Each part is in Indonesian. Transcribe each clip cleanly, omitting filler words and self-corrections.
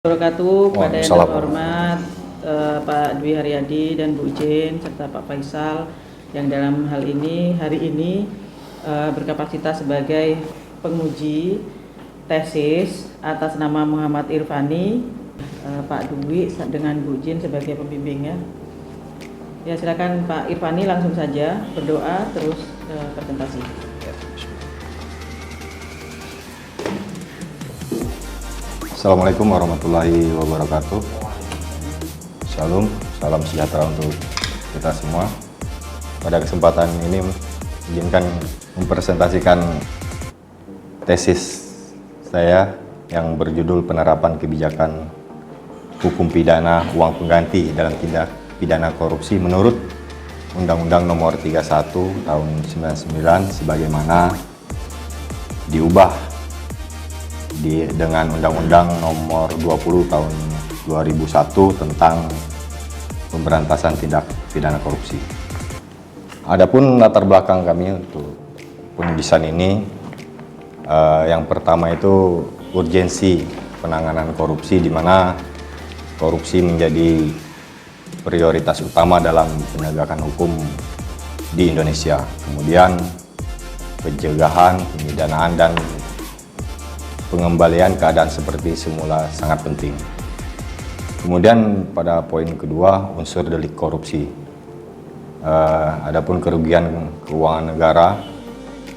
Wabarakatuh kepada yang Salam. terhormat Pak Dwi Haryadi dan Bu Jen serta Pak Faisal yang dalam hal ini hari ini berkapasitas sebagai penguji tesis atas nama Muhammad Irfani, Pak Dwi dengan Bu Jen sebagai pembimbingnya. Ya, silakan Pak Irfani langsung saja berdoa terus presentasi. Assalamualaikum warahmatullahi wabarakatuh. Shalom, salam sejahtera untuk kita semua. Pada kesempatan ini izinkan mempresentasikan tesis saya yang berjudul penerapan kebijakan hukum pidana uang pengganti dalam tindak pidana korupsi menurut Undang-Undang Nomor 31 Tahun 99 sebagaimana diubah dengan Undang-Undang Nomor 20 Tahun 2001 tentang pemberantasan tindak pidana korupsi. Adapun latar belakang kami untuk penulisan ini, yang pertama itu urgensi penanganan korupsi, di mana korupsi menjadi prioritas utama dalam penegakan hukum di Indonesia. Kemudian pencegahan, pemidanaan, dan pengembalian keadaan seperti semula sangat penting. Kemudian pada poin kedua, unsur delik korupsi. Adapun kerugian keuangan negara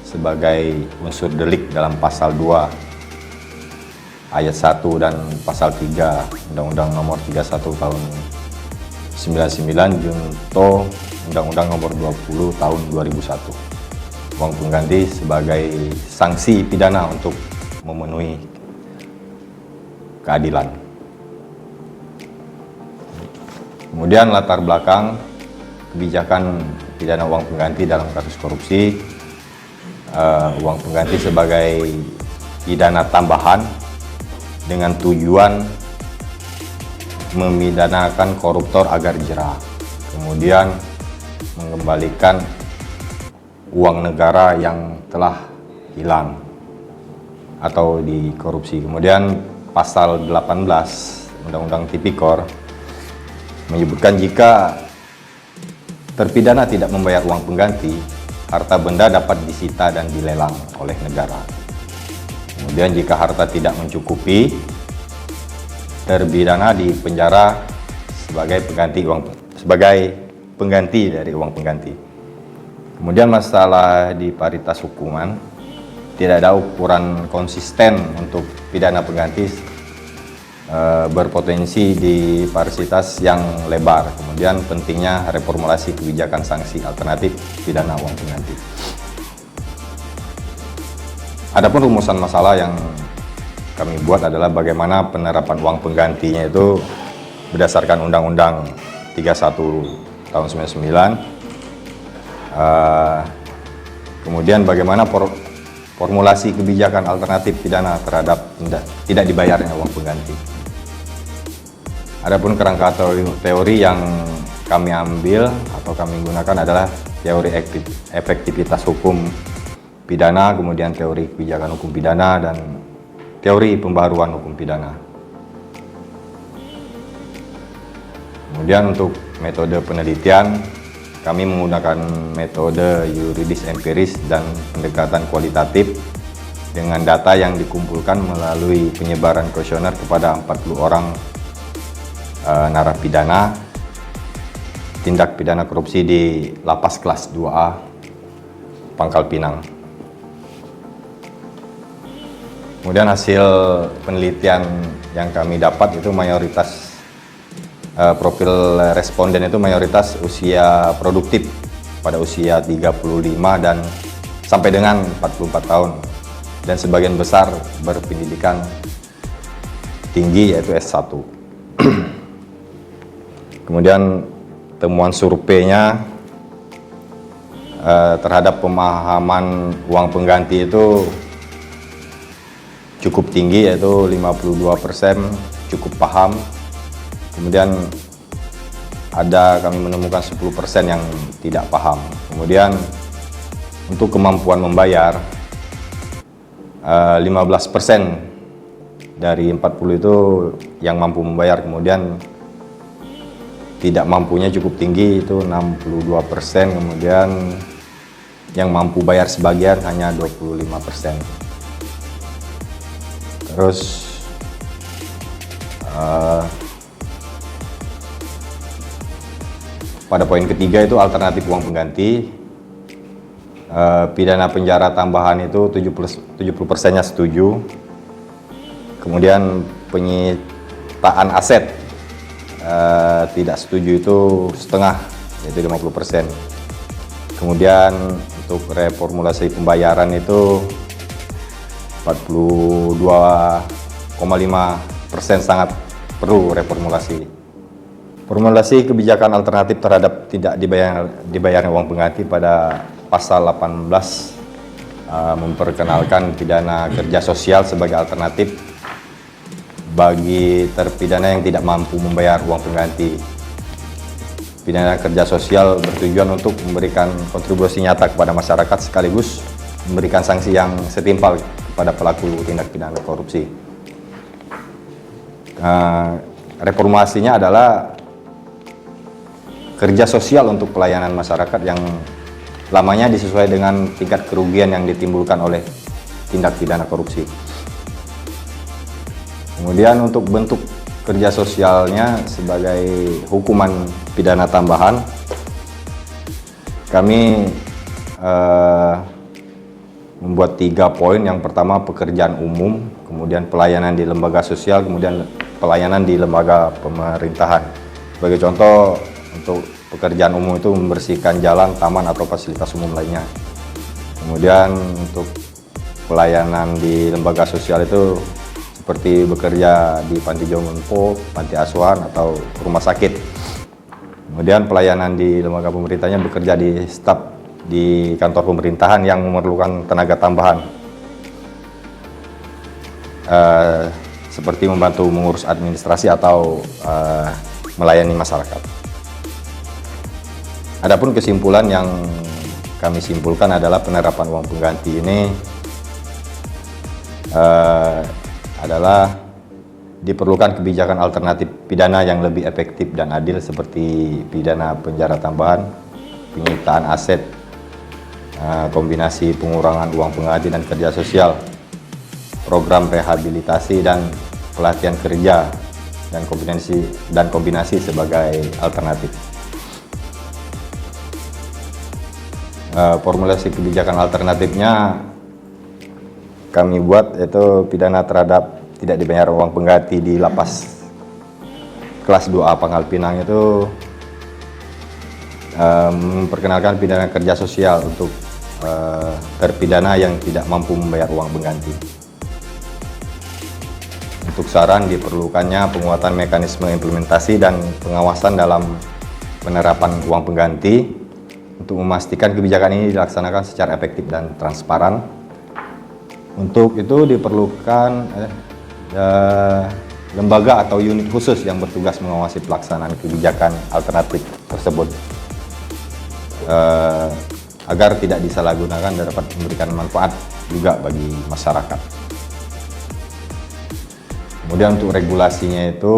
sebagai unsur delik dalam pasal 2 ayat 1 dan pasal 3 Undang-Undang Nomor 31 Tahun 99 junto Undang-Undang Nomor 20 Tahun 2001. Uang pengganti sebagai sanksi pidana untuk memenuhi keadilan. Kemudian latar belakang kebijakan pidana uang pengganti dalam kasus korupsi. Uang pengganti sebagai pidana tambahan dengan tujuan memidanakan koruptor agar jera, kemudian mengembalikan uang negara yang telah hilang atau dikorupsi. Kemudian pasal 18 Undang-Undang Tipikor menyebutkan jika terpidana tidak membayar uang pengganti, harta benda dapat disita dan dilelang oleh negara. Kemudian jika harta tidak mencukupi, terpidana dipenjara sebagai pengganti dari uang pengganti. Kemudian masalah disparitas hukuman, tidak ada ukuran konsisten untuk pidana pengganti, berpotensi disparitas yang lebar. Kemudian pentingnya reformulasi kebijakan sanksi alternatif pidana uang pengganti. Adapun rumusan masalah yang kami buat adalah bagaimana penerapan uang penggantinya itu berdasarkan Undang-Undang 31 tahun 99. Kemudian bagaimana formulasi kebijakan alternatif pidana terhadap tidak dibayarnya uang pengganti. Adapun kerangka teori yang kami ambil atau kami gunakan adalah teori efektivitas hukum pidana, kemudian teori kebijakan hukum pidana, dan teori pembaruan hukum pidana. Kemudian untuk metode penelitian, kami menggunakan metode yuridis empiris dan pendekatan kualitatif dengan data yang dikumpulkan melalui penyebaran kuesioner kepada 40 orang narapidana tindak pidana korupsi di Lapas Kelas 2A Pangkal Pinang. Kemudian hasil penelitian yang kami dapat itu mayoritas profil responden itu mayoritas usia produktif pada usia 35 dan sampai dengan 44 tahun, dan sebagian besar berpendidikan tinggi yaitu S1. Kemudian temuan surveinya terhadap pemahaman uang pengganti itu cukup tinggi, yaitu 52% cukup paham. Kemudian kami menemukan 10% yang tidak paham. Kemudian untuk kemampuan membayar, 15% dari 40 itu yang mampu membayar, kemudian tidak mampunya cukup tinggi itu 62%, kemudian yang mampu bayar sebagian hanya 25%. Terus pada poin ketiga itu alternatif uang pengganti, pidana penjara tambahan itu 70%-nya setuju. Kemudian penyitaan aset tidak setuju itu setengah, yaitu 50%. Kemudian untuk reformulasi pembayaran itu 42,5% sangat perlu reformulasi. Formulasi kebijakan alternatif terhadap tidak dibayarnya uang pengganti pada pasal 18 memperkenalkan pidana kerja sosial sebagai alternatif bagi terpidana yang tidak mampu membayar uang pengganti. Pidana kerja sosial bertujuan untuk memberikan kontribusi nyata kepada masyarakat sekaligus memberikan sanksi yang setimpal kepada pelaku tindak pidana korupsi. Reformasinya adalah kerja sosial untuk pelayanan masyarakat yang lamanya disesuaikan dengan tingkat kerugian yang ditimbulkan oleh tindak pidana korupsi. Kemudian untuk bentuk kerja sosialnya sebagai hukuman pidana tambahan, kami membuat 3 poin. Yang pertama pekerjaan umum, kemudian pelayanan di lembaga sosial, kemudian pelayanan di lembaga pemerintahan. Sebagai contoh, untuk pekerjaan umum itu membersihkan jalan, taman, atau fasilitas umum lainnya. Kemudian untuk pelayanan di lembaga sosial itu seperti bekerja di panti jompo, panti asuhan, atau rumah sakit. Kemudian pelayanan di lembaga pemerintahnya bekerja di staf di kantor pemerintahan yang memerlukan tenaga tambahan, seperti membantu mengurus administrasi atau melayani masyarakat. Adapun kesimpulan yang kami simpulkan adalah penerapan uang pengganti ini adalah diperlukan kebijakan alternatif pidana yang lebih efektif dan adil seperti pidana penjara tambahan, penyitaan aset, kombinasi pengurangan uang pengganti dan kerja sosial, program rehabilitasi dan pelatihan kerja, dan kombinasi sebagai alternatif. Formulasi kebijakan alternatifnya kami buat yaitu pidana terhadap tidak dibayar uang pengganti di lapas kelas 2A Pangkal Pinang itu memperkenalkan pidana kerja sosial untuk terpidana yang tidak mampu membayar uang pengganti. Untuk saran diperlukannya penguatan mekanisme implementasi dan pengawasan dalam penerapan uang pengganti untuk memastikan kebijakan ini dilaksanakan secara efektif dan transparan. Untuk itu diperlukan lembaga atau unit khusus yang bertugas mengawasi pelaksanaan kebijakan alternatif tersebut agar tidak disalahgunakan dan dapat memberikan manfaat juga bagi masyarakat. Kemudian untuk regulasinya itu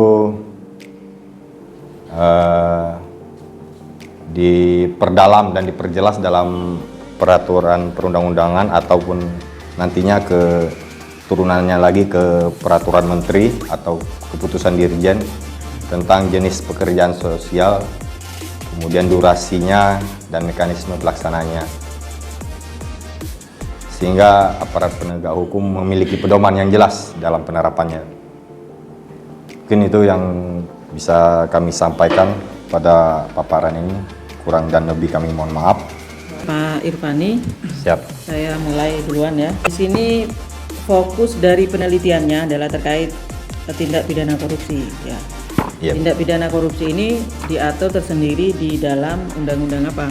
diperdalam dan diperjelas dalam peraturan perundang-undangan ataupun nantinya ke turunannya lagi ke peraturan menteri atau keputusan dirjen tentang jenis pekerjaan sosial, kemudian durasinya dan mekanisme pelaksananya, sehingga aparat penegak hukum memiliki pedoman yang jelas dalam penerapannya. Mungkin itu yang bisa kami sampaikan pada paparan ini. Kurang dan lebih kami mohon maaf. Pak Irvani, Siap. saya mulai duluan ya. Di sini fokus dari penelitiannya adalah terkait tindak pidana korupsi. Ya. Yep. Tindak pidana korupsi ini diatur tersendiri di dalam undang-undang apa?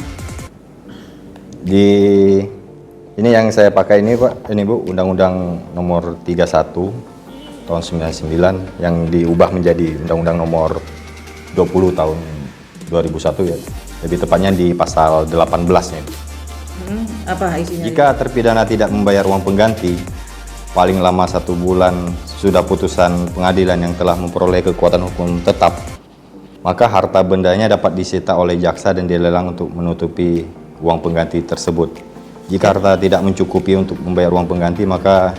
Ini yang saya pakai ini Pak, ini Bu, Undang-Undang Nomor 31 tahun 99 yang diubah menjadi Undang-Undang Nomor 20 tahun 2001 ya. Lebih tepatnya di pasal 18-nya. Apa isinya? Jika terpidana tidak membayar uang pengganti, paling lama 1 bulan sudah putusan pengadilan yang telah memperoleh kekuatan hukum tetap, maka harta bendanya dapat disita oleh jaksa dan dilelang untuk menutupi uang pengganti tersebut. Jika harta tidak mencukupi untuk membayar uang pengganti, maka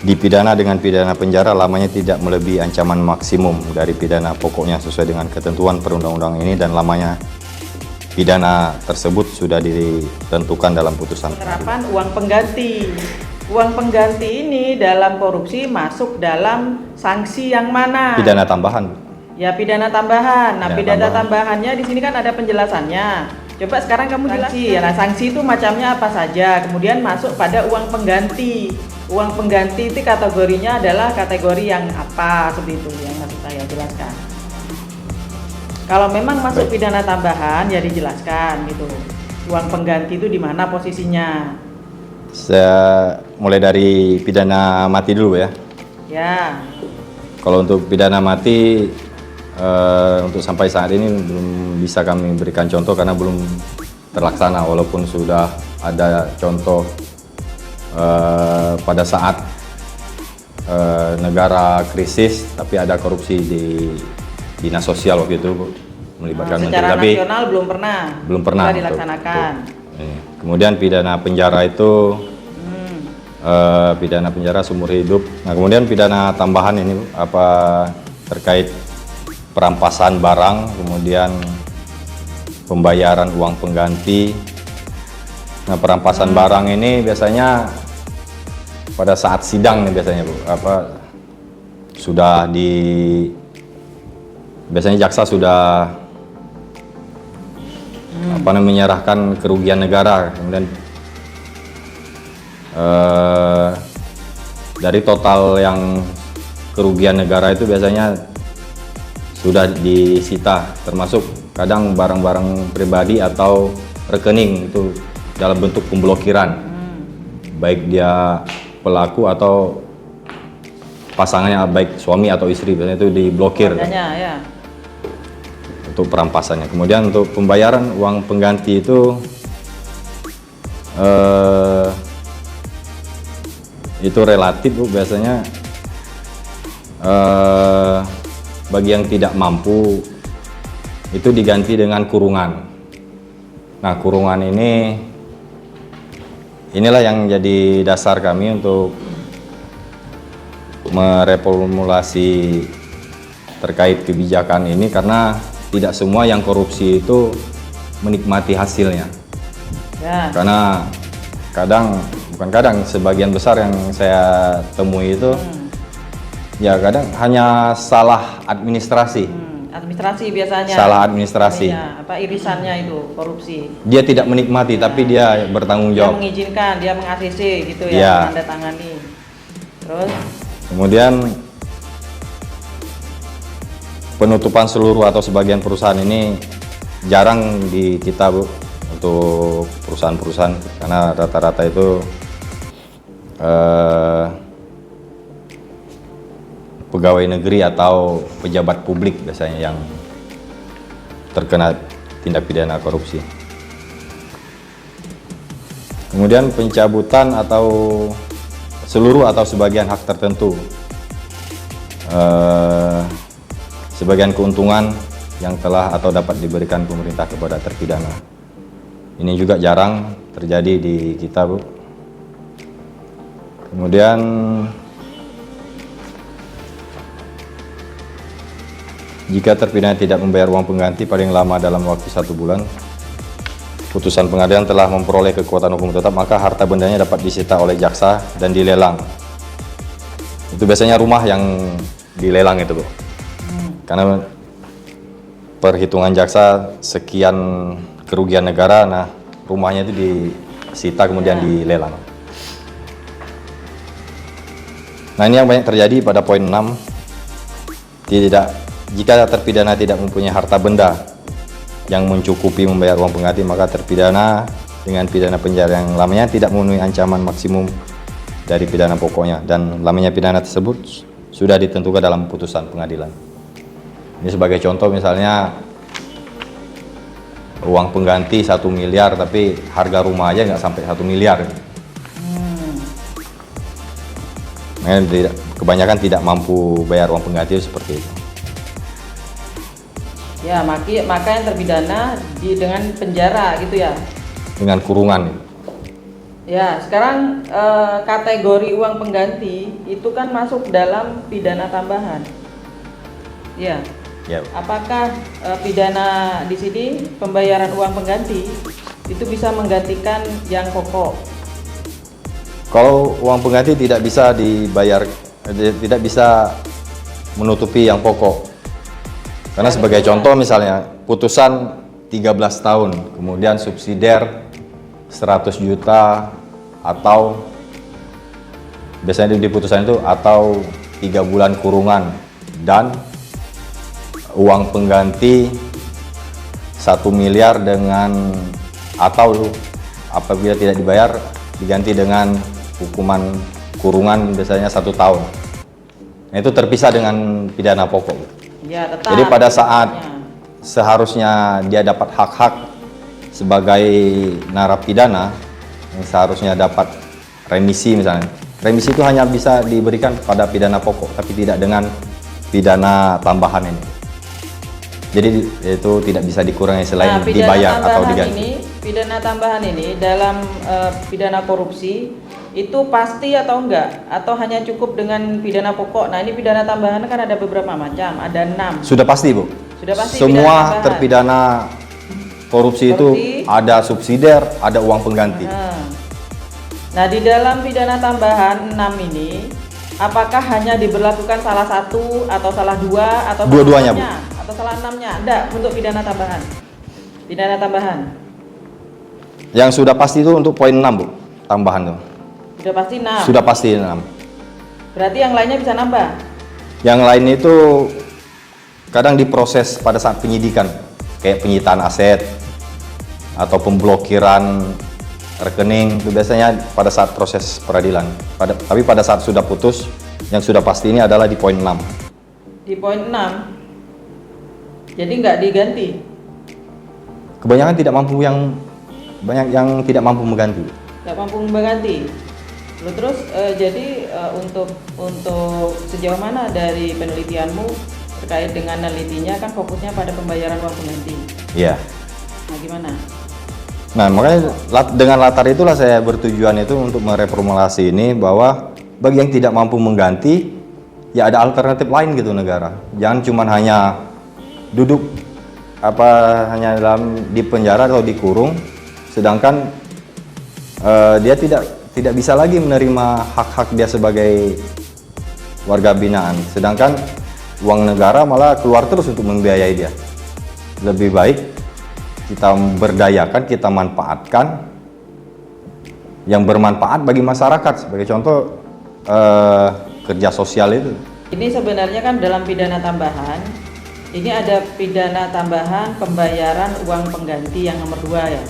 dipidana dengan pidana penjara lamanya tidak melebihi ancaman maksimum dari pidana pokoknya sesuai dengan ketentuan perundang-undangan ini, dan lamanya pidana tersebut sudah ditentukan dalam putusan. Penerapan uang pengganti. Uang pengganti ini dalam korupsi masuk dalam sanksi yang mana? Pidana tambahan. Ya, pidana tambahan. Nah, Pidana pidana tambahannya di sini kan ada penjelasannya. Coba sekarang kamu jelaskan. Nah, sanksi itu macamnya apa saja. Kemudian masuk pada uang pengganti. Uang pengganti itu kategorinya adalah kategori yang apa, seperti itu yang maksud saya jelaskan. Kalau memang masuk pidana tambahan ya dijelaskan gitu. Uang pengganti itu di mana posisinya? Saya mulai dari pidana mati dulu ya. Ya. Kalau untuk pidana mati, untuk sampai saat ini belum bisa kami berikan contoh karena belum terlaksana, walaupun sudah ada contoh pada saat negara krisis tapi ada korupsi di dinas sosial waktu itu, Bu, melibatkan menteri. Secara Tapi nasional belum pernah dilaksanakan. Kemudian pidana penjara itu pidana penjara seumur hidup. Nah, kemudian pidana tambahan ini, Bu, apa terkait perampasan barang, kemudian pembayaran uang pengganti. Nah, perampasan barang ini biasanya pada saat sidang nih biasanya, Bu, biasanya jaksa sudah menyerahkan kerugian negara, kemudian dari total yang kerugian negara itu biasanya sudah disita, termasuk kadang barang-barang pribadi atau rekening itu dalam bentuk pemblokiran, baik dia pelaku atau pasangannya, baik suami atau istri, biasanya itu diblokir ya. Untuk perampasannya. Kemudian untuk pembayaran uang pengganti itu relatif, Bu, biasanya bagi yang tidak mampu itu diganti dengan kurungan. Nah, kurungan inilah yang jadi dasar kami untuk mereformulasi terkait kebijakan ini, karena tidak semua yang korupsi itu menikmati hasilnya. Ya. Karena sebagian besar yang saya temui itu ya kadang hanya salah administrasi. Administrasi biasanya. Salah administrasi. Irisannya itu korupsi. Dia tidak menikmati, tapi dia bertanggung jawab. Dia mengizinkan, dia meng-ACC gitu ya, Ya. menandatangani. Terus kemudian penutupan seluruh atau sebagian perusahaan ini jarang di kita, Bu, untuk perusahaan-perusahaan, karena rata-rata itu pegawai negeri atau pejabat publik biasanya yang terkena tindak pidana korupsi. Kemudian pencabutan atau seluruh atau sebagian hak tertentu, sebagian keuntungan yang telah atau dapat diberikan pemerintah kepada terpidana. Ini juga jarang terjadi di kita, Bu. Kemudian jika terpidana tidak membayar uang pengganti paling lama dalam waktu 1 bulan, putusan pengadilan telah memperoleh kekuatan hukum tetap, maka harta bendanya dapat disita oleh jaksa dan dilelang. Itu biasanya rumah yang dilelang itu, Bu. Karena perhitungan jaksa sekian kerugian negara, nah rumahnya itu disita kemudian dilelang. Nah, ini yang banyak terjadi pada poin 6. Jika terpidana tidak mempunyai harta benda yang mencukupi membayar uang pengganti, maka terpidana dengan pidana penjara yang lamanya tidak memenuhi ancaman maksimum dari pidana pokoknya, dan lamanya pidana tersebut sudah ditentukan dalam putusan pengadilan. Ini sebagai contoh, misalnya uang pengganti 1 miliar tapi harga rumah aja nggak sampai 1 miliar. Kebanyakan tidak mampu bayar uang pengganti seperti itu. Ya, maka yang terpidana dengan penjara gitu ya. Dengan kurungan. Ya, sekarang kategori uang pengganti itu kan masuk dalam pidana tambahan. Ya. Ya. Apakah pidana di sini pembayaran uang pengganti itu bisa menggantikan yang pokok? Kalau uang pengganti tidak bisa dibayar, tidak bisa menutupi yang pokok. Karena sebagai contoh misalnya putusan 13 tahun, kemudian subsidiar 100 juta atau biasanya di putusan itu atau 3 bulan kurungan dan uang pengganti 1 miliar dengan atau apabila tidak dibayar diganti dengan hukuman kurungan biasanya 1 tahun. Nah, itu terpisah dengan pidana pokok. Ya, tetap. Jadi pada saat seharusnya dia dapat hak-hak sebagai narapidana yang seharusnya dapat remisi misalnya. Remisi itu hanya bisa diberikan pada pidana pokok tapi tidak dengan pidana tambahan ini. Jadi itu tidak bisa dikurangi selain dibayar atau diganti. Pidana tambahan ini dalam pidana korupsi itu pasti atau enggak? Atau hanya cukup dengan pidana pokok? Nah, ini pidana tambahan kan ada beberapa macam, ada 6. Sudah pasti, Bu. Sudah pasti. Semua terpidana korupsi itu ada subsidiar, ada uang pengganti. Nah, di dalam pidana tambahan 6 ini, apakah hanya diberlakukan salah satu atau salah dua atau dua-duanya, Bu? Atau salah 6-nya? Ada untuk pidana tambahan. Pidana tambahan. Yang sudah pasti itu untuk poin 6, Bu. Tambahan tuh. Sudah pasti 6. Sudah pasti 6. Berarti yang lainnya bisa nambah. Yang lain itu kadang diproses pada saat penyidikan, kayak penyitaan aset atau pemblokiran rekening, itu biasanya pada saat proses peradilan. Tapi pada saat sudah putus, yang sudah pasti ini adalah di poin 6. Di poin 6. Jadi nggak diganti. Kebanyakan tidak mampu banyak yang tidak mampu mengganti. Nggak mampu mengganti. Terus jadi untuk sejauh mana dari penelitianmu terkait dengan nelitinya kan fokusnya pada pembayaran uang pengganti. Iya. Nah, gimana? Nah, makanya dengan latar itulah saya bertujuan itu untuk mereformulasi ini bahwa bagi yang tidak mampu mengganti ya ada alternatif lain gitu negara. Jangan cuma hanya duduk hanya di penjara atau dikurung sedangkan dia tidak bisa lagi menerima hak-hak dia sebagai warga binaan, sedangkan uang negara malah keluar terus untuk membiayai dia. Lebih baik kita berdayakan, kita manfaatkan yang bermanfaat bagi masyarakat. Sebagai contoh kerja sosial itu. Ini sebenarnya kan dalam pidana tambahan, ini ada pidana tambahan pembayaran uang pengganti yang nomor 2 ya.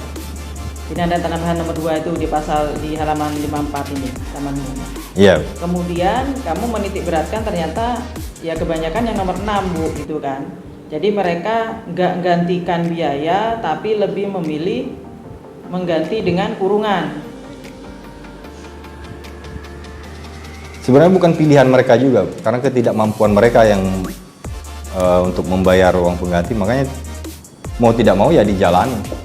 Pidana tambahan nomor 2 itu di halaman 54 ini tamanmu. Iya. Kemudian kamu menitik beratkan ternyata ya kebanyakan yang nomor 6, Bu, gitu kan. Jadi mereka nggak gantikan biaya tapi lebih memilih mengganti dengan kurungan. Sebenarnya bukan pilihan mereka juga, karena ketidakmampuan mereka yang untuk membayar uang pengganti, makanya mau tidak mau ya dijalani.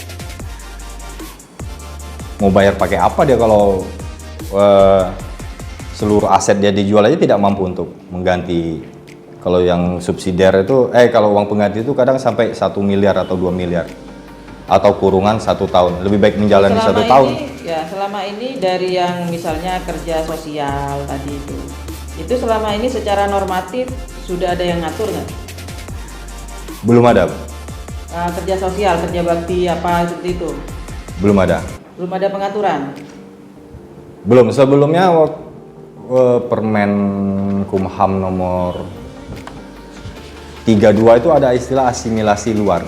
Mau bayar pakai apa dia kalau seluruh aset dia dijual aja tidak mampu untuk mengganti. Kalau yang subsidiar itu, kalau uang pengganti itu kadang sampai 1 miliar atau 2 miliar. Atau kurungan 1 tahun. Lebih baik menjalani 1 tahun. Ya, selama ini dari yang misalnya kerja sosial tadi itu selama ini secara normatif sudah ada yang ngatur nggak? Belum ada. Kerja sosial, kerja bakti apa seperti itu? Belum ada. Belum ada pengaturan? Belum. Sebelumnya Permen Kumham nomor 32 itu ada istilah asimilasi luar.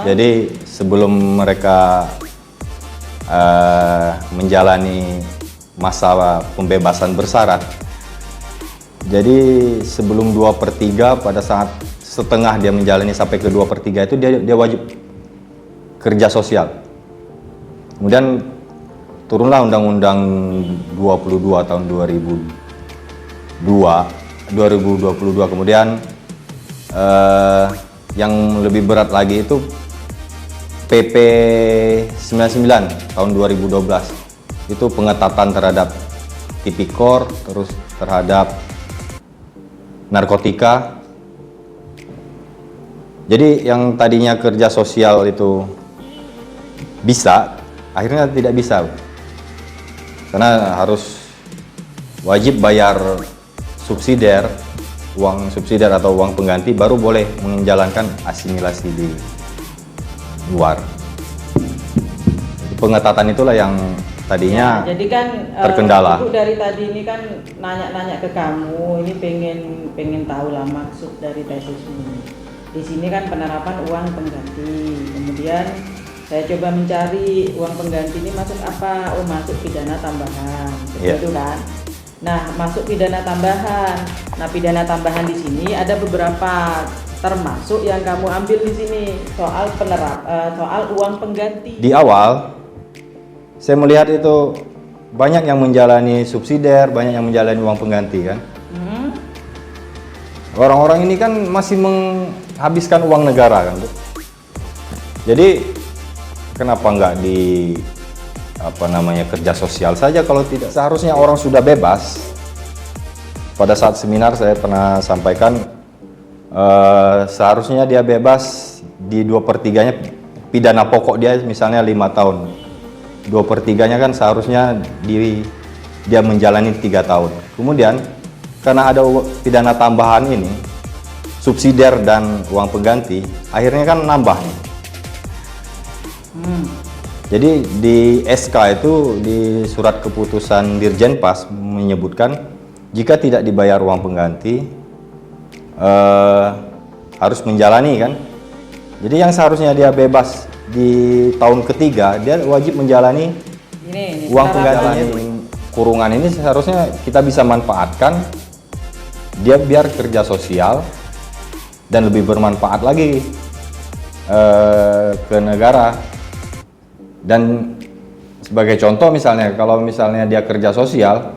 Jadi sebelum mereka menjalani masa pembebasan bersyarat, jadi sebelum 2/3 pada saat setengah dia menjalani sampai ke 2/3 itu dia wajib kerja sosial. Kemudian turunlah Undang-Undang 22 tahun 2000 2022. Kemudian yang lebih berat lagi itu PP 99 tahun 2012. Itu pengetatan terhadap tipikor, terus terhadap narkotika. Jadi yang tadinya kerja sosial itu bisa, akhirnya tidak bisa. Karena harus wajib bayar subsidiar, uang subsidiar atau uang pengganti baru boleh menjalankan asimilasi di luar. Pengetatan itulah yang tadinya jadi kan terkendala. Ibu dari tadi ini kan nanya-nanya ke kamu, ini pengen tahu lah maksud dari tesismu. Di sini kan penerapan uang pengganti, kemudian saya coba mencari uang pengganti ini masuk apa? Oh, masuk pidana tambahan, begitu kan? Nah, masuk pidana tambahan. Nah, pidana tambahan di sini ada beberapa, termasuk yang kamu ambil di sini soal soal uang pengganti. Di awal saya melihat itu banyak yang menjalani subsidiar, banyak yang menjalani uang pengganti kan. Orang-orang ini kan masih menghabiskan uang negara kan, Bu. Jadi kenapa nggak di kerja sosial saja kalau tidak? Seharusnya orang sudah bebas. Pada saat seminar saya pernah sampaikan seharusnya dia bebas di 2/3-nya pidana pokok dia misalnya 5 tahun. 2/3-nya kan seharusnya dia menjalani 3 tahun. Kemudian karena ada pidana tambahan ini, subsidiar dan uang pengganti, akhirnya kan nambah nih. Jadi di SK itu, di surat keputusan Dirjen Pas menyebutkan jika tidak dibayar uang pengganti harus menjalani kan. Jadi yang seharusnya dia bebas di tahun ketiga, dia wajib menjalani uang pengganti. Kurungan ini seharusnya kita bisa manfaatkan dia biar kerja sosial dan lebih bermanfaat lagi ke negara. Dan sebagai contoh misalnya, kalau misalnya dia kerja sosial,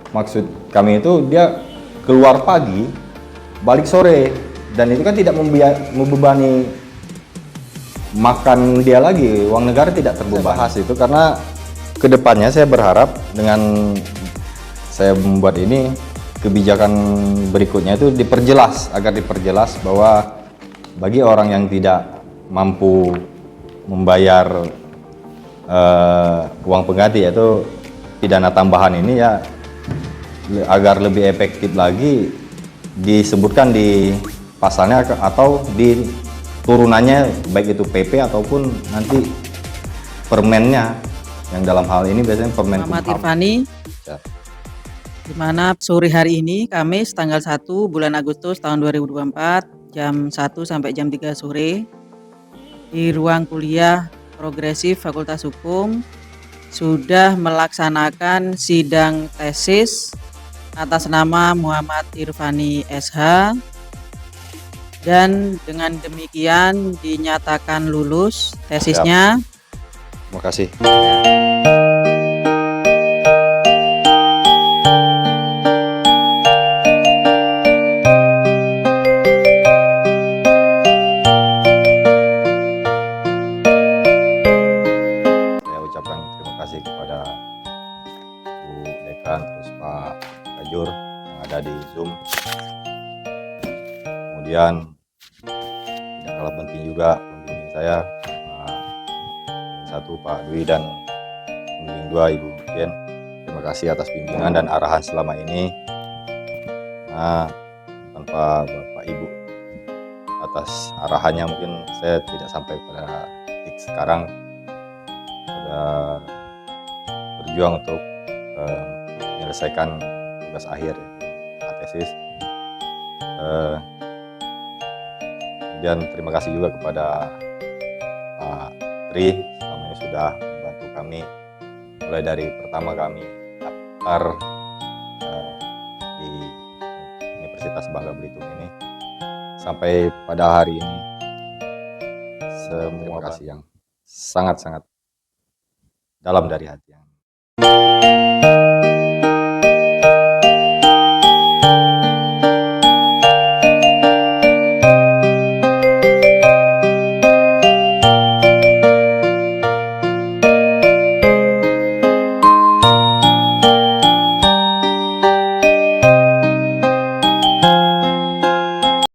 maksud kami itu dia keluar pagi, balik sore, dan itu kan tidak membebani makan dia lagi, uang negara tidak terbebani. Bahas itu karena kedepannya saya berharap dengan saya membuat ini, kebijakan berikutnya itu agar diperjelas bahwa bagi orang yang tidak mampu membayar uang pengganti, yaitu pidana tambahan ini ya, agar lebih efektif lagi disebutkan di pasalnya atau di turunannya, baik itu PP ataupun nanti permennya, yang dalam hal ini biasanya permen Muhammad Irfani, di mana sore hari ini Kamis tanggal 1 bulan Agustus tahun 2024 jam 1 sampai jam 3 sore di ruang kuliah Progresif Fakultas Hukum sudah melaksanakan sidang tesis atas nama Muhammad Irfani SH, dan dengan demikian dinyatakan lulus tesisnya. Terima kasih. Kepada Bu Dekan, terus Pak Kajur yang ada di Zoom. Kemudian tidak kalah penting juga pembimbing saya, satu Pak Dwi dan pembimbing 2 Ibu Jen. Terima kasih atas bimbingan dan arahan selama ini. Nah, tanpa Bapak Ibu atas arahannya mungkin saya tidak sampai pada titik sekarang. Sudah berjuang untuk menyelesaikan tugas akhir, tesis. Kemudian terima kasih juga kepada Pak Tri selama ini sudah membantu kami, mulai dari pertama kami daftar di Universitas Bangka Belitung ini sampai pada hari ini. Terima kasih yang sangat-sangat dalam dari hati.